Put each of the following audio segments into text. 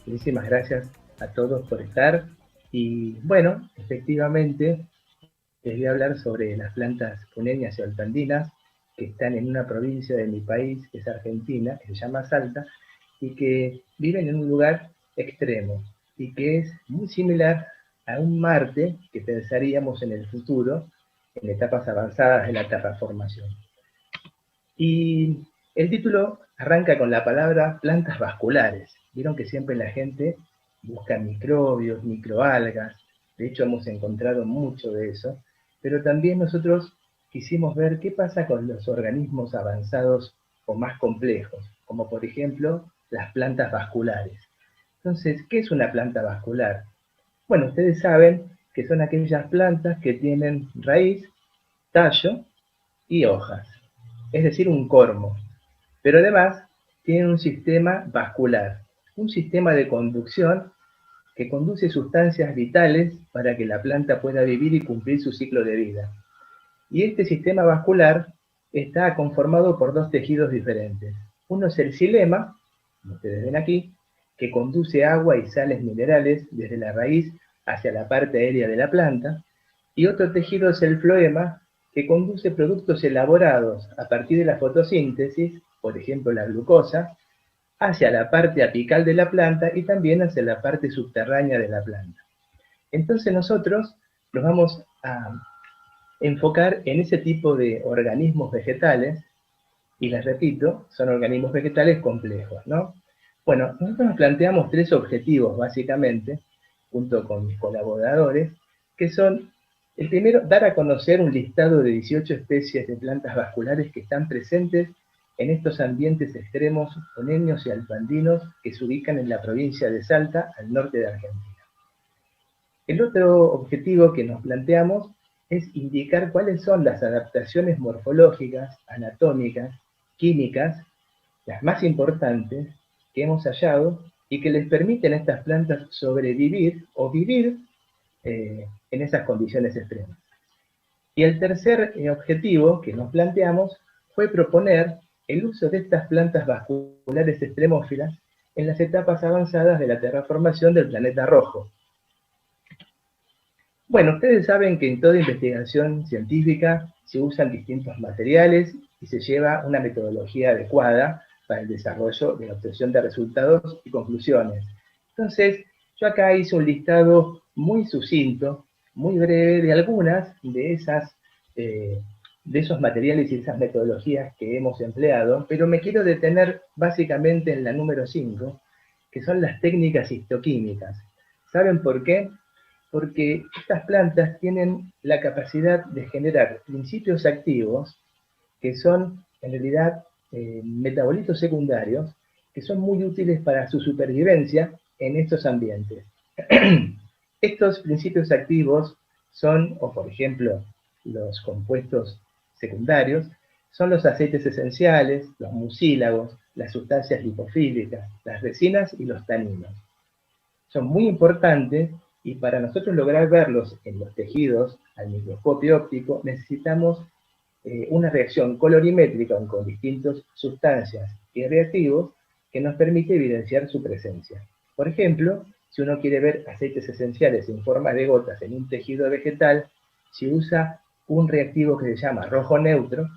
Muchísimas gracias a todos por estar. Y bueno, efectivamente, les voy a hablar sobre las plantas puneñas y alpandinas que están en una provincia de mi país, que es Argentina, que se llama Salta, y que viven en un lugar extremo y que es muy similar a un Marte que pensaríamos en el futuro, en etapas avanzadas de la terraformación. Y el título arranca con la palabra plantas vasculares. Vieron que siempre la gente busca microbios, microalgas, de hecho hemos encontrado mucho de eso, pero también nosotros quisimos ver qué pasa con los organismos avanzados o más complejos, como por ejemplo las plantas vasculares. Entonces, ¿qué es una planta vascular? Bueno, ustedes saben que son aquellas plantas que tienen raíz, tallo y hojas, es decir, un cormo, pero además tienen un sistema vascular, un sistema de conducción que conduce sustancias vitales para que la planta pueda vivir y cumplir su ciclo de vida. Y este sistema vascular está conformado por dos tejidos diferentes. Uno es el xilema, como ustedes ven aquí, que conduce agua y sales minerales desde la raíz hacia la parte aérea de la planta, y otro tejido es el floema, que conduce productos elaborados a partir de la fotosíntesis, por ejemplo la glucosa, hacia la parte apical de la planta y también hacia la parte subterránea de la planta. Entonces nosotros nos vamos a enfocar en ese tipo de organismos vegetales, y les repito, son organismos vegetales complejos, ¿no? Bueno, nosotros nos planteamos tres objetivos, básicamente, junto con mis colaboradores, que son, el primero, dar a conocer un listado de 18 especies de plantas vasculares que están presentes en estos ambientes extremos poneños y alpandinos que se ubican en la provincia de Salta, al norte de Argentina. El otro objetivo que nos planteamos es indicar cuáles son las adaptaciones morfológicas, anatómicas, químicas, las más importantes que hemos hallado y que les permiten a estas plantas sobrevivir o vivir en esas condiciones extremas. Y el tercer objetivo que nos planteamos fue proponer el uso de estas plantas vasculares extremófilas en las etapas avanzadas de la terraformación del planeta rojo. Bueno, ustedes saben que en toda investigación científica se usan distintos materiales y se lleva una metodología adecuada para el desarrollo de la obtención de resultados y conclusiones. Entonces, yo acá hice un listado muy sucinto, muy breve, de algunas de esos materiales y esas metodologías que hemos empleado, pero me quiero detener básicamente en la número 5, que son las técnicas histoquímicas. ¿Saben por qué? Porque estas plantas tienen la capacidad de generar principios activos que son en realidad metabolitos secundarios que son muy útiles para su supervivencia en estos ambientes. Estos principios activos son, o por ejemplo, los compuestos secundarios, son los aceites esenciales, los mucílagos, las sustancias lipofílicas, las resinas y los taninos. Son muy importantes y para nosotros lograr verlos en los tejidos al microscopio óptico necesitamos una reacción colorimétrica con distintas sustancias y reactivos que nos permite evidenciar su presencia. Por ejemplo, si uno quiere ver aceites esenciales en forma de gotas en un tejido vegetal, si usa un reactivo que se llama rojo neutro,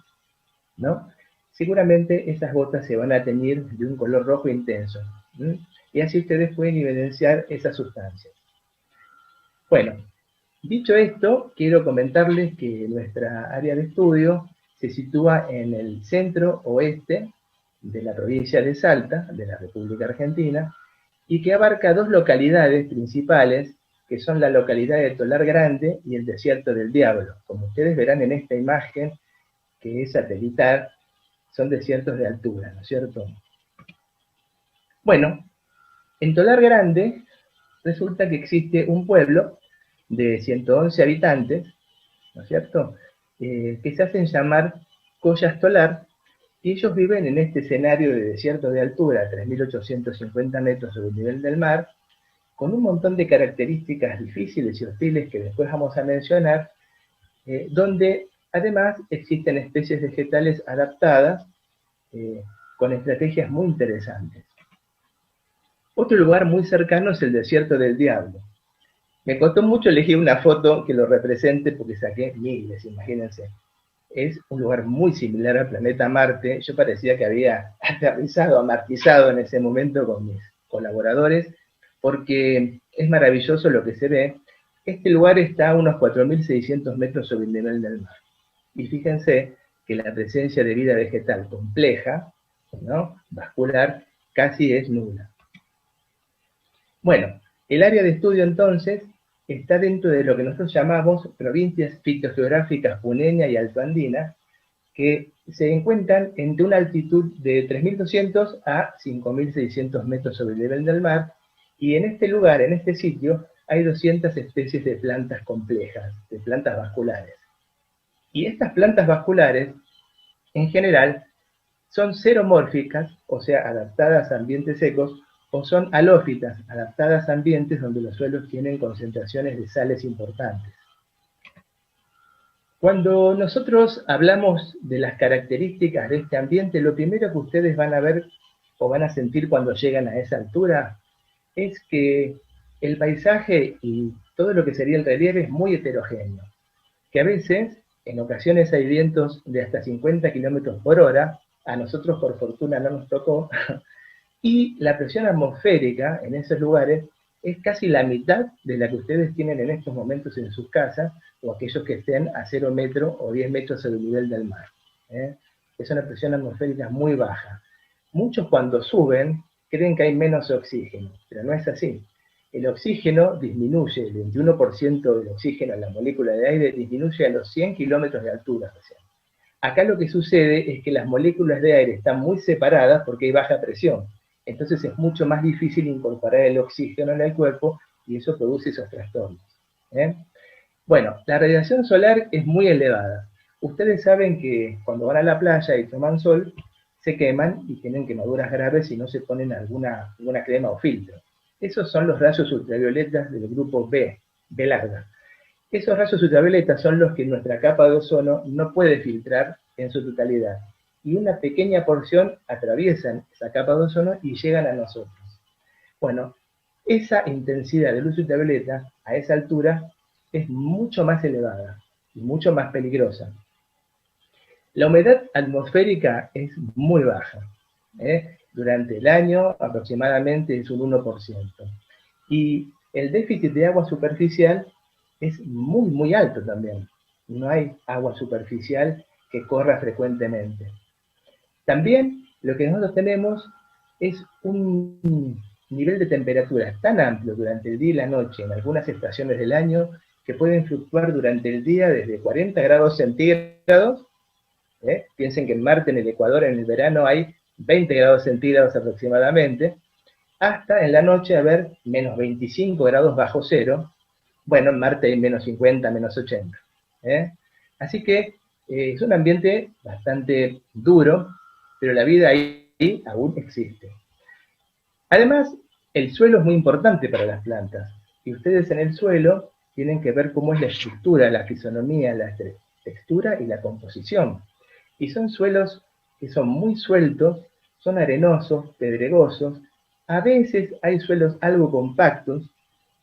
¿no? Seguramente esas gotas se van a teñir de un color rojo intenso. ¿Mm? Y así ustedes pueden evidenciar esas sustancias. Bueno, dicho esto, quiero comentarles que nuestra área de estudio se sitúa en el centro oeste de la provincia de Salta, de la República Argentina, y que abarca dos localidades principales, que son la localidad de Tolar Grande y el Desierto del Diablo. Como ustedes verán en esta imagen, que es satelital, son desiertos de altura, ¿no es cierto? Bueno, en Tolar Grande resulta que existe un pueblo de 111 habitantes, ¿no es cierto? Que se hacen llamar Collas Tolar, y ellos viven en este escenario de desierto de altura, 3.850 metros sobre el nivel del mar, con un montón de características difíciles y hostiles que después vamos a mencionar, donde además existen especies vegetales adaptadas eh, con estrategias muy interesantes. Otro lugar muy cercano es el Desierto del Diablo. Me costó mucho elegir una foto que lo represente porque saqué miles, imagínense. Es un lugar muy similar al planeta Marte. Yo parecía que había aterrizado, amartizado en ese momento con mis colaboradores, porque es maravilloso lo que se ve. Este lugar está a unos 4.600 metros sobre el nivel del mar. Y fíjense que la presencia de vida vegetal compleja, ¿no?, vascular, casi es nula. Bueno, el área de estudio entonces está dentro de lo que nosotros llamamos provincias fitogeográficas puneña y altoandina, que se encuentran entre una altitud de 3.200 a 5.600 metros sobre el nivel del mar, y en este lugar, en este sitio, hay 200 especies de plantas complejas, de plantas vasculares. Y estas plantas vasculares, en general, son xeromórficas, o sea, adaptadas a ambientes secos, o son halófitas, adaptadas a ambientes donde los suelos tienen concentraciones de sales importantes. Cuando nosotros hablamos de las características de este ambiente, lo primero que ustedes van a ver o van a sentir cuando llegan a esa altura es que el paisaje y todo lo que sería el relieve es muy heterogéneo, que a veces, en ocasiones hay vientos de hasta 50 kilómetros por hora, a nosotros por fortuna no nos tocó, y la presión atmosférica en esos lugares es casi la mitad de la que ustedes tienen en estos momentos en sus casas, o aquellos que estén a 0 metros o 10 metros sobre el nivel del mar. Es una presión atmosférica muy baja. Muchos cuando suben creen que hay menos oxígeno, pero no es así. El oxígeno disminuye, el 21% del oxígeno en la molécula de aire disminuye a los 100 kilómetros de altura recién. Acá lo que sucede es que las moléculas de aire están muy separadas porque hay baja presión. Entonces es mucho más difícil incorporar el oxígeno en el cuerpo y eso produce esos trastornos. Bueno, la radiación solar es muy elevada. Ustedes saben que cuando van a la playa y toman sol, se queman y tienen quemaduras graves si no se ponen alguna crema o filtro. Esos son los rayos ultravioletas del grupo B, B larga. Esos rayos ultravioletas son los que nuestra capa de ozono no puede filtrar en su totalidad. Y una pequeña porción atraviesan esa capa de ozono y llegan a nosotros. Bueno, esa intensidad de luz ultravioleta a esa altura es mucho más elevada y mucho más peligrosa. La humedad atmosférica es muy baja. Durante el año aproximadamente es un 1%. Y el déficit de agua superficial es muy, muy alto también. No hay agua superficial que corra frecuentemente. También lo que nosotros tenemos es un nivel de temperatura tan amplio durante el día y la noche en algunas estaciones del año que pueden fluctuar durante el día desde 40 grados centígrados. Piensen que en Marte, en el Ecuador, en el verano hay 20 grados centígrados aproximadamente, hasta en la noche haber menos 25 grados bajo cero. Bueno, en Marte hay menos 50, menos 80. Así que es un ambiente bastante duro, pero la vida ahí aún existe. Además, el suelo es muy importante para las plantas, y ustedes en el suelo tienen que ver cómo es la estructura, la fisonomía, la textura y la composición. Y son suelos que son muy sueltos, son arenosos, pedregosos, a veces hay suelos algo compactos,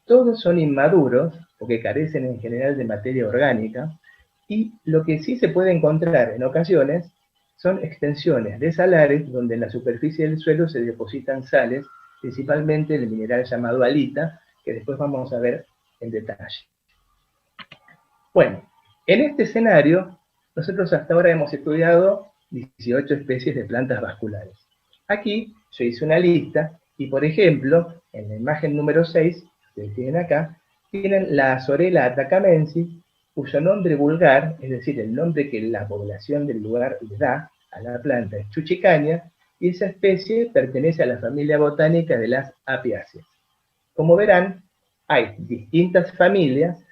todos son inmaduros, porque carecen en general de materia orgánica, y lo que sí se puede encontrar en ocasiones son extensiones de salares donde en la superficie del suelo se depositan sales, principalmente el mineral llamado halita, que después vamos a ver en detalle. Bueno, en este escenario, nosotros hasta ahora hemos estudiado 18 especies de plantas vasculares. Aquí yo hice una lista y, por ejemplo, en la imagen número 6, que tienen acá, tienen la Azorella atacamensis, cuyo nombre vulgar, es decir, el nombre que la población del lugar le da a la planta es chuchicaña, y esa especie pertenece a la familia botánica de las apiáceas. Como verán, hay distintas familias,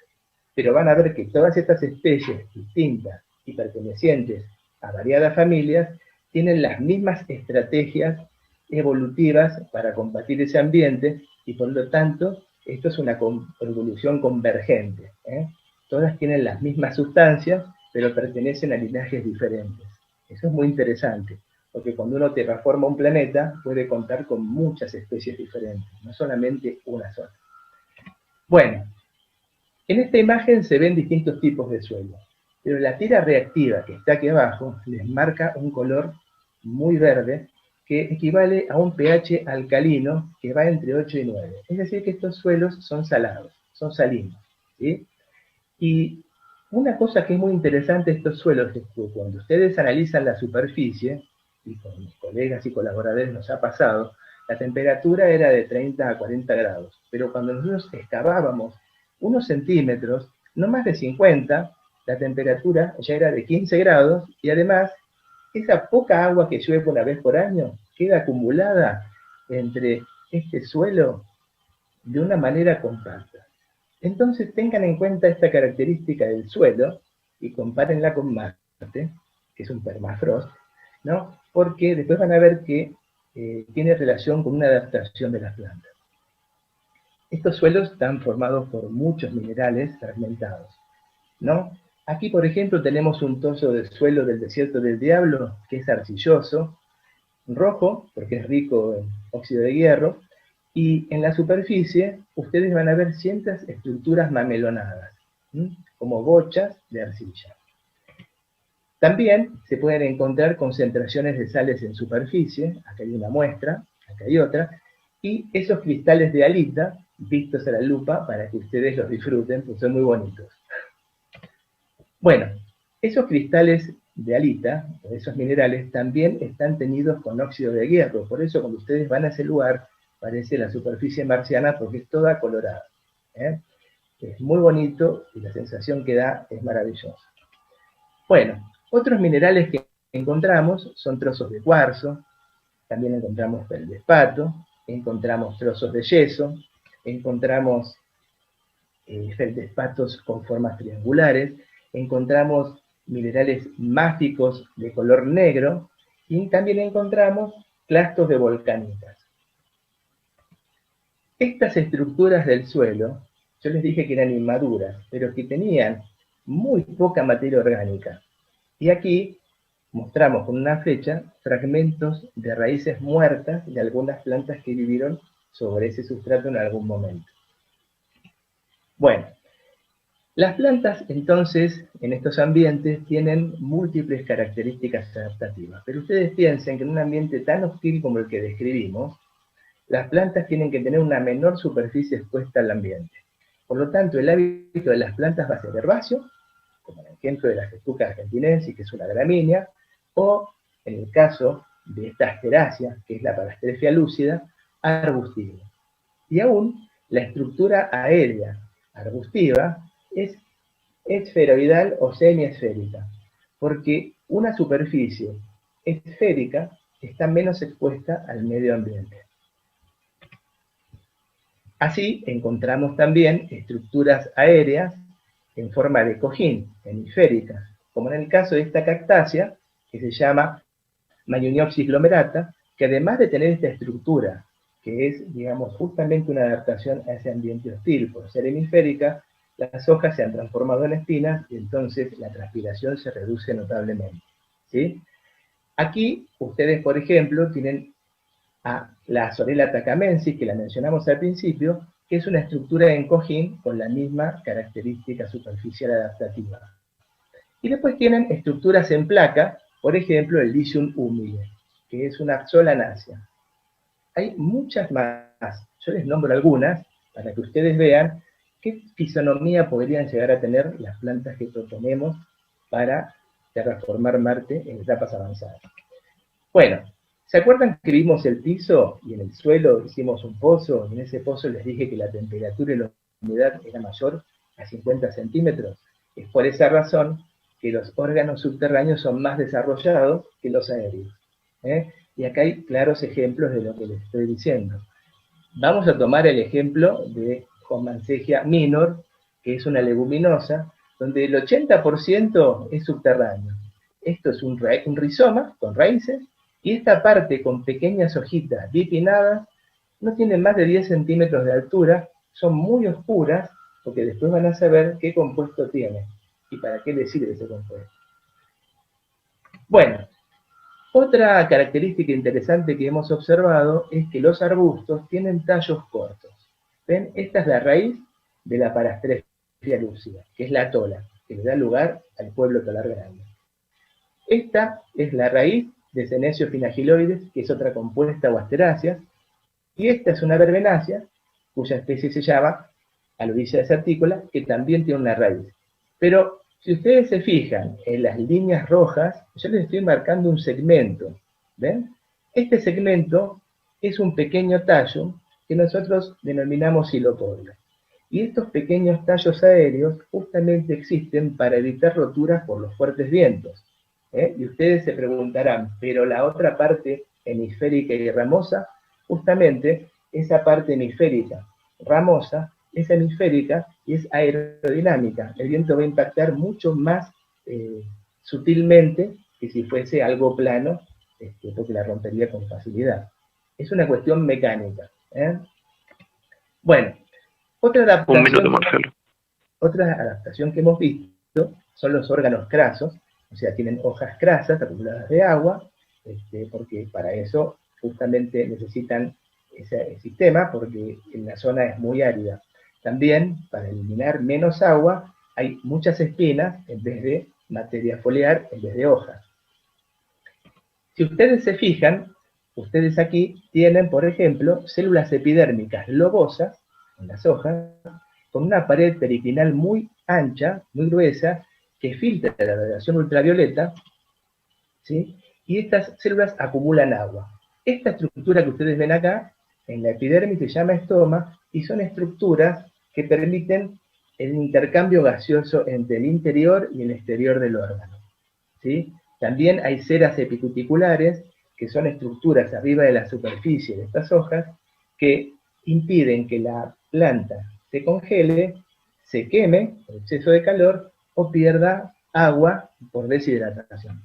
pero van a ver que todas estas especies distintas y pertenecientes a variadas familias tienen las mismas estrategias evolutivas para combatir ese ambiente y por lo tanto esto es una evolución convergente. Todas tienen las mismas sustancias pero pertenecen a linajes diferentes. Eso es muy interesante. porque cuando uno terraforma un planeta puede contar con muchas especies diferentes, no solamente una sola. Bueno, en esta imagen se ven distintos tipos de suelo, pero la tira reactiva que está aquí abajo les marca un color muy verde que equivale a un pH alcalino que va entre 8 y 9. Es decir, que estos suelos son salados, son salinos, ¿sí? Y una cosa que es muy interesante de estos suelos es que cuando ustedes analizan la superficie, y con mis colegas y colaboradores nos ha pasado, la temperatura era de 30 a 40 grados, pero cuando nosotros excavábamos unos centímetros, no más de 50, la temperatura ya era de 15 grados y además esa poca agua que llueve una vez por año queda acumulada entre este suelo de una manera compacta. Entonces tengan en cuenta esta característica del suelo y compárenla con Marte, que es un permafrost, ¿no? Porque después van a ver que tiene relación con una adaptación de las plantas. Estos suelos están formados por muchos minerales fragmentados, ¿no? Aquí, por ejemplo, tenemos un trozo de suelo del desierto del Diablo, que es arcilloso, rojo, porque es rico en óxido de hierro, y en la superficie ustedes van a ver ciertas estructuras mamelonadas, ¿sí? Como bochas de arcilla. También se pueden encontrar concentraciones de sales en superficie, acá hay una muestra, acá hay otra, y esos cristales de halita, vistos a la lupa para que ustedes los disfruten, porque son muy bonitos. Bueno, esos cristales de halita, esos minerales, también están teñidos con óxido de hierro, por eso cuando ustedes van a ese lugar, parece la superficie marciana porque es toda colorada. Es muy bonito y la sensación que da es maravillosa. Bueno, otros minerales que encontramos son trozos de cuarzo, también encontramos feldespato, encontramos trozos de yeso, encontramos feldespatos con formas triangulares, encontramos minerales máficos de color negro y también encontramos clastos de volcanitas. Estas estructuras del suelo, yo les dije que eran inmaduras, pero que tenían muy poca materia orgánica. Y aquí mostramos con una flecha fragmentos de raíces muertas de algunas plantas que vivieron sobre ese sustrato en algún momento. Bueno, las plantas entonces en estos ambientes tienen múltiples características adaptativas, pero ustedes piensen que en un ambiente tan hostil como el que describimos, las plantas tienen que tener una menor superficie expuesta al ambiente. Por lo tanto, el hábito de las plantas va a ser herbáceo, como en el ejemplo de la Festuca argentinensis, que es una gramínea, o en el caso de esta asterácea, que es la Parastrefia lúcida, arbustivo. Y aún la estructura aérea arbustiva es esferoidal o semiesférica, porque una superficie esférica está menos expuesta al medio ambiente. Así encontramos también estructuras aéreas en forma de cojín, hemisféricas, como en el caso de esta cactácea, que se llama Magnoniopsis glomerata, que además de tener esta estructura, que es, digamos, justamente una adaptación a ese ambiente hostil por ser hemisférica, las hojas se han transformado en espinas y entonces la transpiración se reduce notablemente, ¿sí? Aquí ustedes, por ejemplo, tienen a la Sorella atacamensis, que la mencionamos al principio, que es una estructura en cojín con la misma característica superficial adaptativa. Y después tienen estructuras en placa, por ejemplo, el Lycium humile, que es una solanácea. Hay muchas más, yo les nombro algunas para que ustedes vean qué fisonomía podrían llegar a tener las plantas que proponemos para terraformar Marte en etapas avanzadas. Bueno, ¿se acuerdan que vimos el piso y en el suelo hicimos un pozo? Y en ese pozo les dije que la temperatura y la humedad era mayor a 50 centímetros. Es por esa razón que los órganos subterráneos son más desarrollados que los aéreos. Y acá hay claros ejemplos de lo que les estoy diciendo. Vamos a tomar el ejemplo de Hosmansegia minor, que es una leguminosa, donde el 80% es subterráneo. Esto es un rizoma con raíces, y esta parte con pequeñas hojitas bipinnadas no tiene más de 10 centímetros de altura, son muy oscuras, porque después van a saber qué compuesto tiene y para qué le sirve ese compuesto. Bueno, Otra característica interesante que hemos observado es que los arbustos tienen tallos cortos. ¿Ven? Esta es la raíz de la parastrefia lúcida, que es la tola, que le da lugar al pueblo tolar grande. Esta es la raíz de Senecio finagiloides, que es otra compuesta o asteráceas, y esta es una verbenácea, cuya especie se llama Aloysia desertícola, que también tiene una raíz. Pero si ustedes se fijan en las líneas rojas, yo les estoy marcando un segmento. ¿Ven? Este segmento es un pequeño tallo que nosotros denominamos silopodio. Y estos pequeños tallos aéreos justamente existen para evitar roturas por los fuertes vientos. Y ustedes se preguntarán, pero la otra parte hemisférica y ramosa, justamente esa parte hemisférica ramosa es hemisférica y es aerodinámica. El viento va a impactar mucho más sutilmente que si fuese algo plano, porque la rompería con facilidad. Es una cuestión mecánica. Bueno, otra adaptación que hemos visto son los órganos crasos, o sea, tienen hojas crasas acumuladas de agua, porque para eso justamente necesitan ese sistema, porque en la zona es muy árida. También, para eliminar menos agua, hay muchas espinas en vez de materia foliar, en vez de hojas. Si ustedes se fijan, ustedes aquí tienen, por ejemplo, células epidérmicas lobosas en las hojas, con una pared periquinal muy ancha, muy gruesa, que filtra la radiación ultravioleta, ¿sí? Y estas células acumulan agua. Esta estructura que ustedes ven acá, en la epidermis, se llama estoma, y son estructuras que permiten el intercambio gaseoso entre el interior y el exterior del órgano, ¿sí? También hay ceras epicuticulares, que son estructuras arriba de la superficie de estas hojas, que impiden que la planta se congele, se queme por exceso de calor o pierda agua por deshidratación.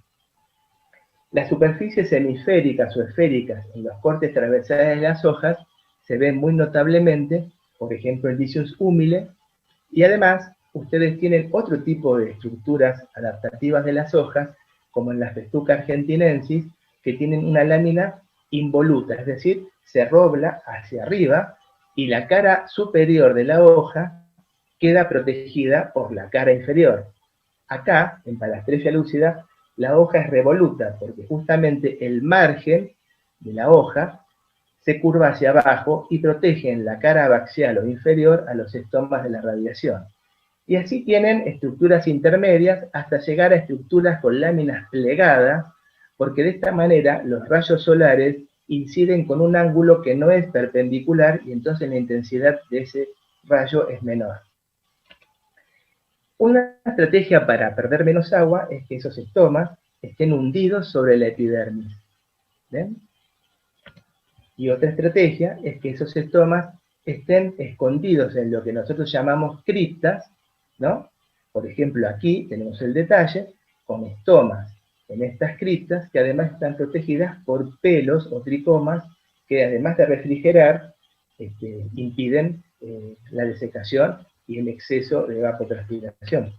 Las superficies hemisféricas o esféricas en los cortes transversales de las hojas se ven muy notablemente, por ejemplo el Lycius humile, y además ustedes tienen otro tipo de estructuras adaptativas de las hojas, como en la Festuca argentinensis, que tienen una lámina involuta, es decir, se robla hacia arriba y la cara superior de la hoja queda protegida por la cara inferior. Acá, en Parastrefia lúcida, la hoja es revoluta, porque justamente el margen de la hoja se curva hacia abajo y protege en la cara abaxial o inferior a los estomas de la radiación. Y así tienen estructuras intermedias hasta llegar a estructuras con láminas plegadas, porque de esta manera los rayos solares inciden con un ángulo que no es perpendicular y entonces la intensidad de ese rayo es menor. Una estrategia para perder menos agua es que esos estomas estén hundidos sobre la epidermis. ¿Ven? Y otra estrategia es que esos estomas estén escondidos en lo que nosotros llamamos criptas, ¿no? Por ejemplo, aquí tenemos el detalle con estomas en estas criptas que además están protegidas por pelos o tricomas que además de refrigerar, impiden la desecación y el exceso de evapotranspiración.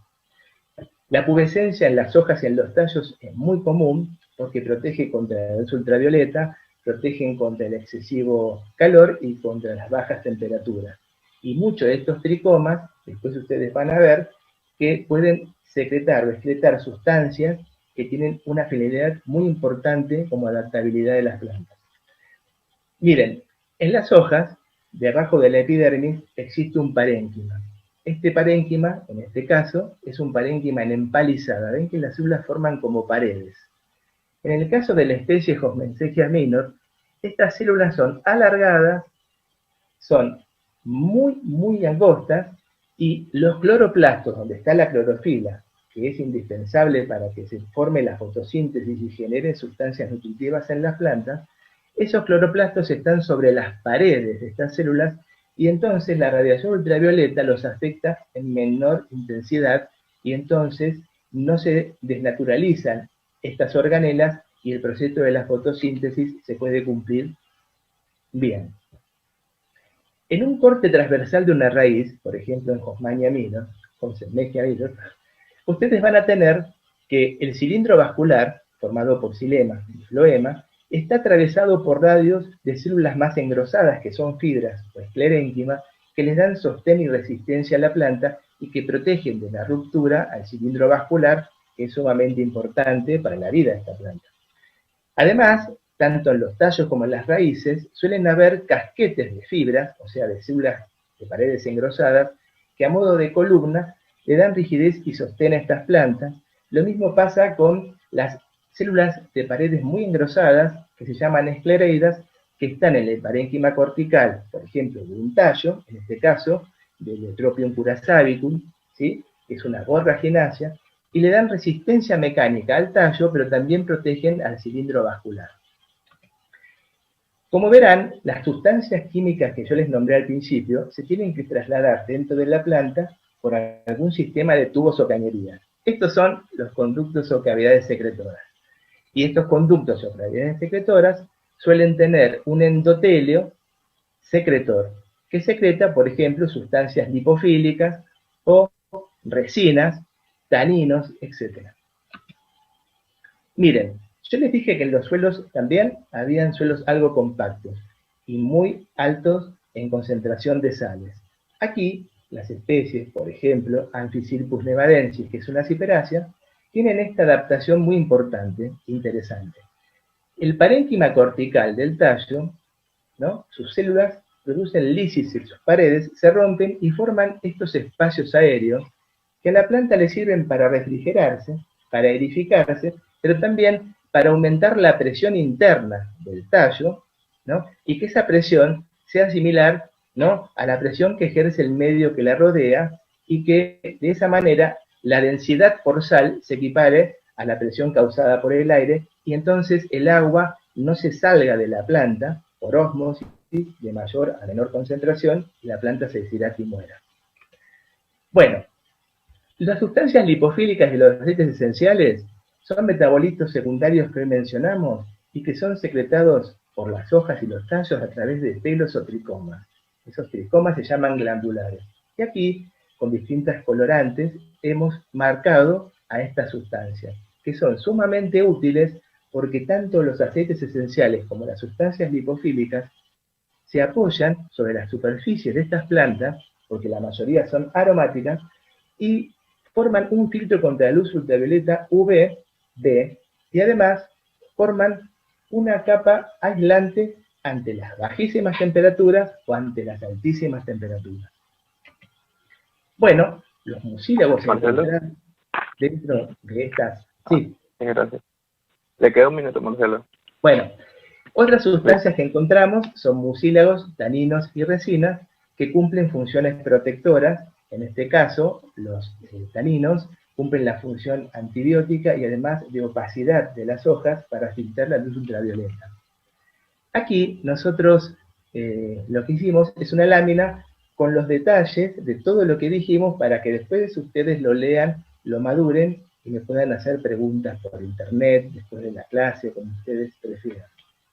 La pubescencia en las hojas y en los tallos es muy común porque protege contra la luz ultravioleta, protegen contra el excesivo calor y contra las bajas temperaturas. Y muchos de estos tricomas, después ustedes van a ver, que pueden secretar o excretar sustancias que tienen una finalidad muy importante como adaptabilidad de las plantas. Miren, en las hojas, debajo de la epidermis, existe un parénquima. Este parénquima, en este caso, es un parénquima en empalizada. Ven que las células forman como paredes. En el caso de la especie Hosmensechia minor, estas células son alargadas, son muy angostas, y los cloroplastos, donde está la clorofila, que es indispensable para que se forme la fotosíntesis y genere sustancias nutritivas en las plantas, esos cloroplastos están sobre las paredes de estas células y entonces la radiación ultravioleta los afecta en menor intensidad y entonces no se desnaturalizan estas organelas y el proceso de la fotosíntesis se puede cumplir bien. En un corte transversal de una raíz, por ejemplo en Hosmania minor, Hosmensechia minor, ustedes van a tener que el cilindro vascular formado por xilema y floema, está atravesado por radios de células más engrosadas, que son fibras o esclerénquimas, que les dan sostén y resistencia a la planta y que protegen de la ruptura al cilindro vascular, que es sumamente importante para la vida de esta planta. Además, tanto en los tallos como en las raíces suelen haber casquetes de fibras, o sea, de células de paredes engrosadas, que a modo de columna le dan rigidez y sostén a estas plantas. Lo mismo pasa con las células de paredes muy engrosadas, que se llaman esclereidas, que están en el parénquima cortical, por ejemplo, de un tallo, en este caso, del Eutropium curasabicum, ¿sí?, que es una borraginácea, y le dan resistencia mecánica al tallo, pero también protegen al cilindro vascular. Como verán, las sustancias químicas que yo les nombré al principio se tienen que trasladar dentro de la planta por algún sistema de tubos o cañerías. Estos son los conductos o cavidades secretoras. Y estos conductos o cavidades secretoras suelen tener un endotelio secretor, que secreta, por ejemplo, sustancias lipofílicas o resinas, taninos, etc. Miren, yo les dije que en los suelos también habían suelos algo compactos y muy altos en concentración de sales. Aquí, las especies, por ejemplo, Amphisilpus nevadensis, que es una ciperácea, tienen esta adaptación muy importante, interesante. El parénquima cortical del tallo, ¿no?, sus células producen lisis en sus paredes, se rompen y forman estos espacios aéreos que a la planta le sirven para refrigerarse, para edificarse, pero también para aumentar la presión interna del tallo, ¿no?, y que esa presión sea similar, ¿no?, a la presión que ejerce el medio que la rodea, y que de esa manera la densidad por sal se equipare a la presión causada por el aire, y entonces el agua no se salga de la planta por ósmosis de mayor a menor concentración y la planta se deshidrate y muera. Bueno, las sustancias lipofílicas y los aceites esenciales son metabolitos secundarios que hoy mencionamos y que son secretados por las hojas y los tallos a través de pelos o tricomas. Esos tricomas se llaman glandulares. Y aquí, con distintas colorantes, hemos marcado a estas sustancias, que son sumamente útiles porque tanto los aceites esenciales como las sustancias lipofílicas se apoyan sobre las superficies de estas plantas, porque la mayoría son aromáticas, y forman un filtro contra la luz ultravioleta UV-B, y además forman una capa aislante ante las bajísimas temperaturas o ante las altísimas temperaturas. Bueno, los mucílagos se encuentran dentro de estas... Sí. Gracias. Le queda un minuto, Marcelo. Bueno, otras sustancias que encontramos son mucílagos, taninos y resinas que cumplen funciones protectoras. En este caso, los taninos cumplen la función antibiótica y además de opacidad de las hojas para filtrar la luz ultravioleta. Aquí nosotros lo que hicimos es una lámina con los detalles de todo lo que dijimos para que después ustedes lo lean, lo maduren y me puedan hacer preguntas por internet, después de la clase, como ustedes prefieran.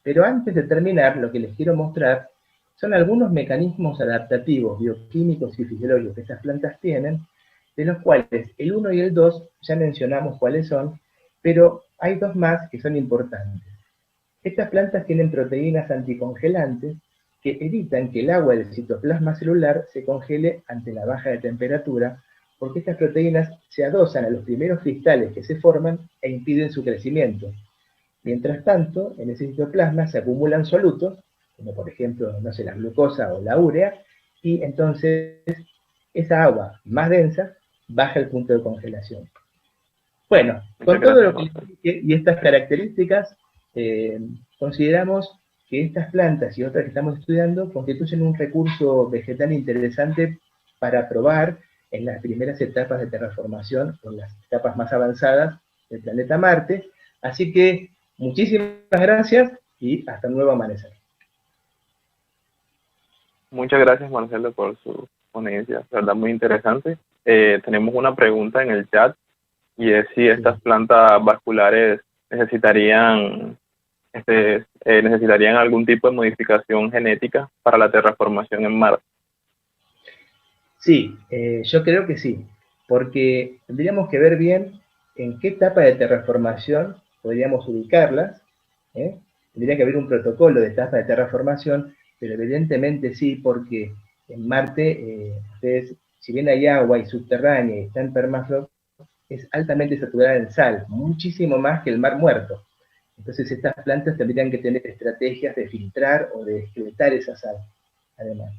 Pero antes de terminar, lo que les quiero mostrar son algunos mecanismos adaptativos, bioquímicos y fisiológicos que estas plantas tienen, de los cuales el 1 y el 2 ya mencionamos cuáles son, pero hay dos más que son importantes. Estas plantas tienen proteínas anticongelantes que evitan que el agua del citoplasma celular se congele ante la baja de temperatura, porque estas proteínas se adosan a los primeros cristales que se forman e impiden su crecimiento. Mientras tanto, en ese citoplasma se acumulan solutos, como por ejemplo, no sé, la glucosa o la urea, y entonces esa agua más densa baja el punto de congelación. Bueno, con todo lo que les dije y estas características, consideramos que estas plantas y otras que estamos estudiando constituyen un recurso vegetal interesante para probar en las primeras etapas de terraformación, o en las etapas más avanzadas del planeta Marte. Así que muchísimas gracias y hasta un nuevo amanecer. Muchas gracias, Marcelo, por su ponencia, la verdad muy interesante. Tenemos una pregunta en el chat, y es si estas plantas vasculares necesitarían algún tipo de modificación genética para la terraformación en Marte. Sí, yo creo que sí, porque tendríamos que ver bien en qué etapa de terraformación podríamos ubicarlas, tendría que haber un protocolo de etapa de terraformación, pero evidentemente sí, porque en Marte, ustedes, si bien hay agua y subterránea y está en permafrost, es altamente saturada en sal, muchísimo más que el mar muerto. Entonces estas plantas tendrían que tener estrategias de filtrar o de excretar esa sal, además.